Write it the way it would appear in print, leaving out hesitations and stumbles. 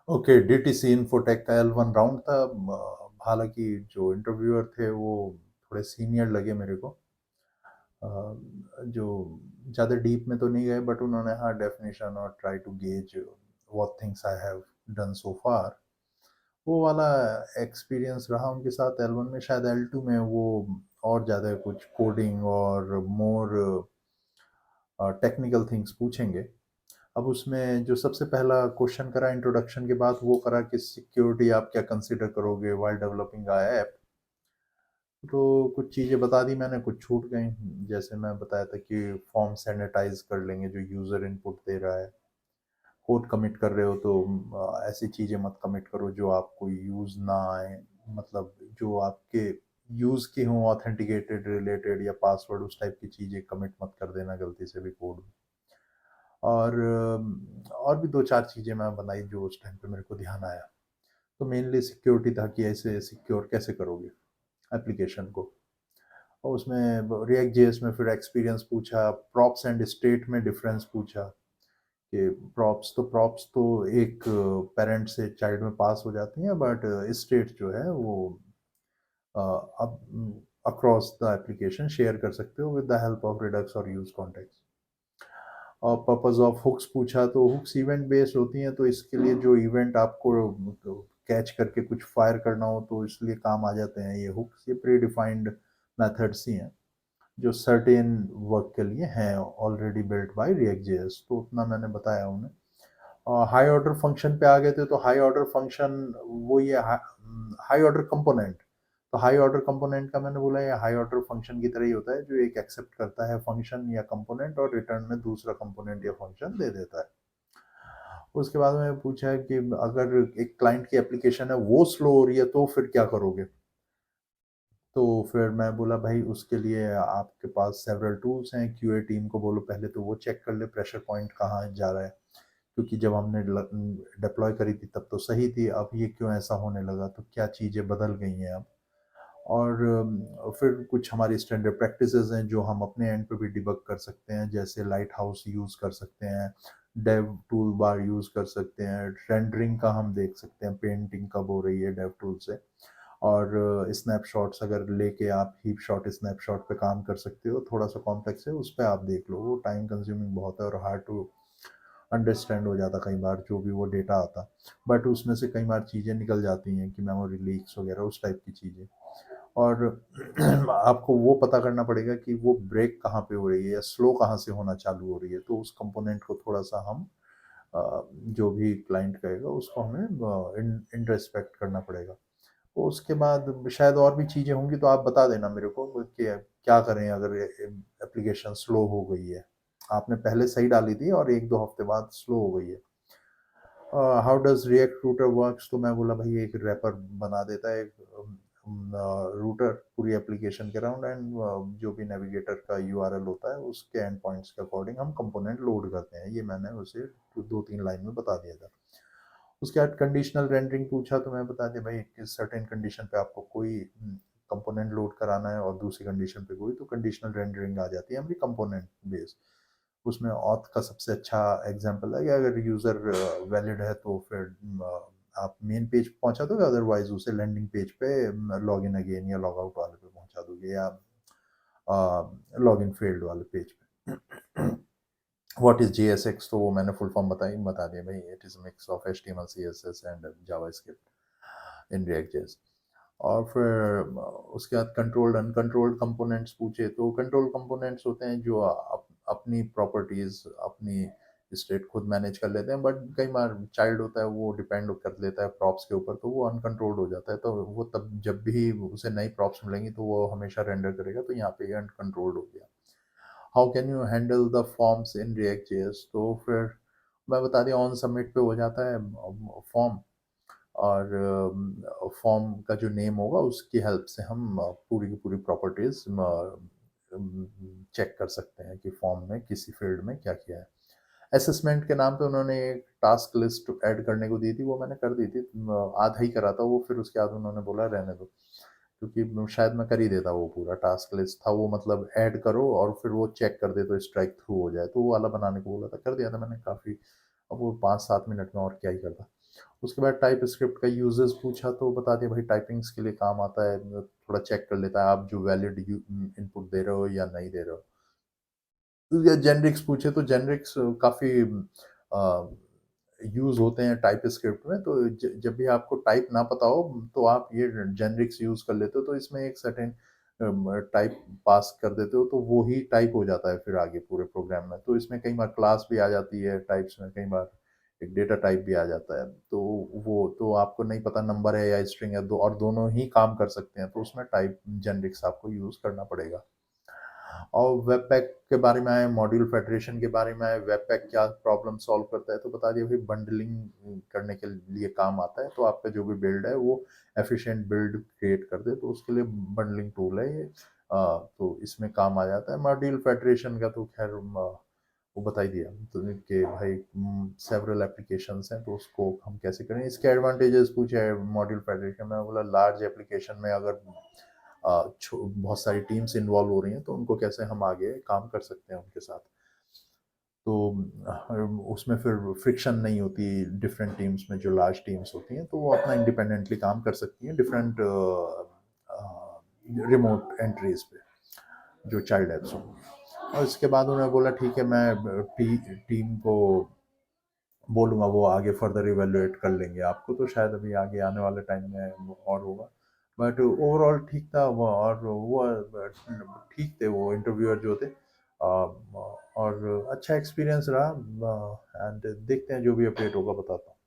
Okay, DTC infotech का L1 round था। हालाँकि जो इंटरव्यूअर थे वो थोड़े सीनियर लगे मेरे को। अ, जो ज़्यादा डीप में तो नहीं गए, बट उन्होंने हाँ डेफिनेशन और try to gauge what things I have done so far, वो वाला एक्सपीरियंस रहा उनके साथ L1 में। शायद L2 में वो और ज़्यादा कुछ कोडिंग और मोर टेक्निकल थिंग्स पूछेंगे। अब उसमें जो सबसे पहला क्वेश्चन करा इंट्रोडक्शन के बाद, वो करा कि सिक्योरिटी आप क्या कंसीडर करोगे व्हाइल डेवलपिंग आ ऐप। तो कुछ चीज़ें बता दी मैंने, कुछ छूट गई। जैसे मैं बताया था कि फॉर्म सैनिटाइज कर लेंगे जो यूज़र इनपुट दे रहा है। कोड कमिट कर रहे हो तो ऐसी चीज़ें मत कमिट करो जो आपको यूज़ ना आए, मतलब जो आपके यूज़ की हों, ऑथेंटिकेटेड रिलेटेड या पासवर्ड उस टाइप की चीज़ें कमिट मत कर देना गलती से भी कोड में। और भी दो चार चीज़ें मैं बनाई जो उस टाइम पे मेरे को ध्यान आया। तो मेनली सिक्योरिटी था कि ऐसे सिक्योर कैसे करोगे एप्लीकेशन को। और उसमें रिएक्ट जेएस में फिर एक्सपीरियंस पूछा, प्रॉप्स एंड स्टेट में डिफरेंस पूछा कि प्रॉप्स तो एक पेरेंट से चाइल्ड में पास हो जाती हैं, बट स्टेट जो है वो अब अक्रॉस द एप्लीकेशन शेयर कर सकते हो with the help of Redux और यूज कॉन्टेक्स्ट। और पर्पस ऑफ हुक्स पूछा, तो हुक्स इवेंट बेस्ड होती हैं, तो इसके लिए जो इवेंट आपको कैच करके कुछ फायर करना हो तो इसलिए काम आ जाते हैं ये हुक्स। ये प्री डिफाइंड मेथड्स ही हैं जो सर्टेन वर्क के लिए हैं already built by react JS. तो उतना मैंने बताया उन्हें। हाई ऑर्डर फंक्शन पे आ गए थे, तो हाई ऑर्डर फंक्शन वो ये हाई ऑर्डर कंपोनेंट। तो हाई ऑर्डर कंपोनेंट का मैंने बोला ये हाई ऑर्डर फंक्शन की तरह ही होता है, जो एक एक्सेप्ट करता है फंक्शन या कंपोनेंट और रिटर्न में दूसरा कंपोनेंट या फंक्शन दे देता है। उसके बाद मैंने पूछा कि अगर एक क्लाइंट की एप्लीकेशन है वो स्लो हो रही है तो फिर क्या करोगे। तो फिर मैं बोला भाई उसके लिए आपके पास सेवरल टूल्स हैं, क्यूए टीम को बोलो पहले तो वो चेक कर ले प्रेशर पॉइंट कहाँ जा रहा है, क्योंकि जब हमने डिप्लॉय करी थी तब तो सही थी, अब ये क्यों ऐसा होने लगा, तो क्या चीज़ें बदल गई हैं अब। और फिर कुछ हमारी स्टैंडर्ड प्रैक्टिसेस हैं जो हम अपने एंड पे भी डिबग कर सकते हैं, जैसे लाइट हाउस यूज़ कर सकते हैं, डेव टूल बार यूज़ कर सकते हैं, रेंडरिंग का हम देख सकते हैं पेंटिंग कब हो रही है डेव टूल से। और स्नैपशॉट्स अगर लेके आप हीप शॉट स्नैपशॉट पे काम कर सकते हो, थोड़ा सा कॉम्प्लेक्स है, उस पर आप देख लो, वो टाइम कंज्यूमिंग बहुत है और हार्ड टू अंडरस्टैंड हो जाता कई बार जो भी वो डेटा आता। बट उसमें से कई बार चीज़ें निकल जाती हैं कि मेमोरी लीक्स वगैरह उस टाइप की चीज़ें। और आपको वो पता करना पड़ेगा कि वो ब्रेक कहाँ पे हो रही है या स्लो कहाँ से होना चालू हो रही है, तो उस कंपोनेंट को थोड़ा सा हम जो भी क्लाइंट कहेगा उसको हमें इंट्रोस्पेक्ट करना पड़ेगा। तो उसके बाद शायद और भी चीज़ें होंगी तो आप बता देना मेरे को कि क्या करें अगर एप्लीकेशन स्लो हो गई है, आपने पहले सही डाली थी और एक दो हफ्ते बाद स्लो हो गई है। How does react router works, तो मैं बोला भाई एक रैपर बना देता है रूटर पूरी एप्लीकेशन के अराउंड, एंड जो भी नेविगेटर का यूआरएल होता है उसके एंड पॉइंट्स के अकॉर्डिंग हम कंपोनेंट लोड करते हैं। ये मैंने उसे दो तीन लाइन में बता दिया था। उसके बाद कंडीशनल रेंडरिंग पूछा, तो मैं बता दिया भाई किस सर्टेन कंडीशन पे आपको कोई कंपोनेंट लोड कराना है और दूसरी कंडीशन पे कोई, तो कंडीशनल रेंडरिंग आ जाती है हमारी कंपोनेंट बेस्ड। उसमें ऑथ का सबसे अच्छा एग्जांपल है कि अगर यूज़र वैलिड है तो फिर आप मेन पेज पहुंचा दोगे, अदरवाइज उसे लैंडिंग पेज पे लॉग इन अगेन या लॉग आउट वाले पे पहुंचा दोगे, या लॉग इन फेल्ड वाले पेज पे। व्हाट इज JSX, तो वो मैंने फुल फॉर्म बता दिया भाई, it is mix of HTML CSS and JavaScript in React JS. और फिर उसके बाद कंट्रोल्ड अनकंट्रोल्ड कंपोनेंट्स पूछे, तो कंट्रोल कंपोनेंट्स होते हैं जो अपनी प्रॉपर्टीज अपनी स्टेट खुद मैनेज कर लेते हैं, बट कई बार चाइल्ड होता है वो डिपेंड कर लेता है प्रॉप्स के ऊपर, तो वो अनकंट्रोल्ड हो जाता है, तो वो तब जब भी उसे नई प्रॉप्स मिलेंगी तो वो हमेशा रेंडर करेगा, तो यहाँ पे अनकंट्रोल्ड हो गया। How can you handle the forms in React JS, तो फिर मैं बता दिया ऑन सबमिट पे हो जाता है फॉर्म, और फॉर्म का जो नेम होगा उसकी हेल्प से हम पूरी की पूरी प्रॉपर्टीज चेक कर सकते हैं कि फॉर्म में किसी फील्ड में क्या किया है। असेसमेंट के नाम पे उन्होंने एक टास्क लिस्ट ऐड करने को दी थी, वो मैंने कर दी थी, आधा ही करा था वो, फिर उसके बाद उन्होंने बोला रहने दो, क्योंकि शायद मैं कर ही देता, वो पूरा टास्क लिस्ट था वो, मतलब ऐड करो और फिर वो चेक कर दे तो स्ट्राइक थ्रू हो जाए, तो वो वाला बनाने को बोला था, कर दिया था मैंने काफ़ी। अब वो 5-7 मिनट में और क्या ही करता। उसके बाद टाइप स्क्रिप्ट का यूजेस पूछा तो बता दिया भाई टाइपिंग्स के लिए काम आता है, थोड़ा चेक कर लेता है आप जो वैलिड इनपुट दे रहे हो या नहीं दे रहे हो। या जेनरिक्स पूछे तो जेनरिक्स काफ़ी यूज़ होते हैं टाइप स्क्रिप्ट में, तो जब भी आपको टाइप ना पता हो तो आप ये जेनरिक्स यूज़ कर लेते हो, तो इसमें एक सर्टेन टाइप पास कर देते हो तो वो ही टाइप हो जाता है फिर आगे पूरे प्रोग्राम में। तो इसमें कई बार क्लास भी आ जाती है टाइप्स में, कई बार एक डेटा टाइप भी आ जाता है, तो वो तो आपको नहीं पता नंबर है या स्ट्रिंग है, दो और दोनों ही काम कर सकते हैं, तो उसमें टाइप जेनरिक्स आपको यूज़ करना पड़ेगा। और वेब पैक के बारे में आए, मॉड्यूल फेडरेशन के बारे में आए, वेब पैक क्या प्रॉब्लम सॉल्व करता है, तो बता दिया भाई बंडलिंग करने के लिए काम आता है, तो आपका जो भी बिल्ड है वो एफिशिएंट बिल्ड क्रिएट कर दे, तो उसके लिए बंडलिंग टूल है ये। तो इसमें काम आ जाता है। मॉड्यूल फेडरेशन का तो खैर वो बता ही दिया तो कि भाई सेवरल एप्लीकेशंस हैं तो उसको हम कैसे करें। इसके एडवांटेजेस पूछे मॉड्यूल फेडरेशन में, बोला लार्ज एप्लीकेशन में अगर बहुत सारी टीम्स इन्वॉल्व हो रही हैं तो उनको कैसे हम आगे काम कर सकते हैं उनके साथ, तो उसमें फिर फ्रिक्शन नहीं होती डिफरेंट टीम्स में। जो लार्ज टीम्स होती हैं तो वो अपना इंडिपेंडेंटली काम कर सकती हैं डिफरेंट रिमोट एंट्रीज पे जो चाइल्ड ऐप्स हों। और इसके बाद उन्होंने बोला ठीक है मैं टीम को बोलूँगा, वो आगे फर्दर इवेलुएट कर लेंगे आपको, तो शायद अभी आगे आने वाले टाइम में वो और होगा। बट ओवरऑल ठीक था वो, और वो ठीक थे वो इंटरव्यूअर जो थे, और अच्छा एक्सपीरियंस रहा। एंड देखते हैं जो भी अपडेट होगा बताता हूँ।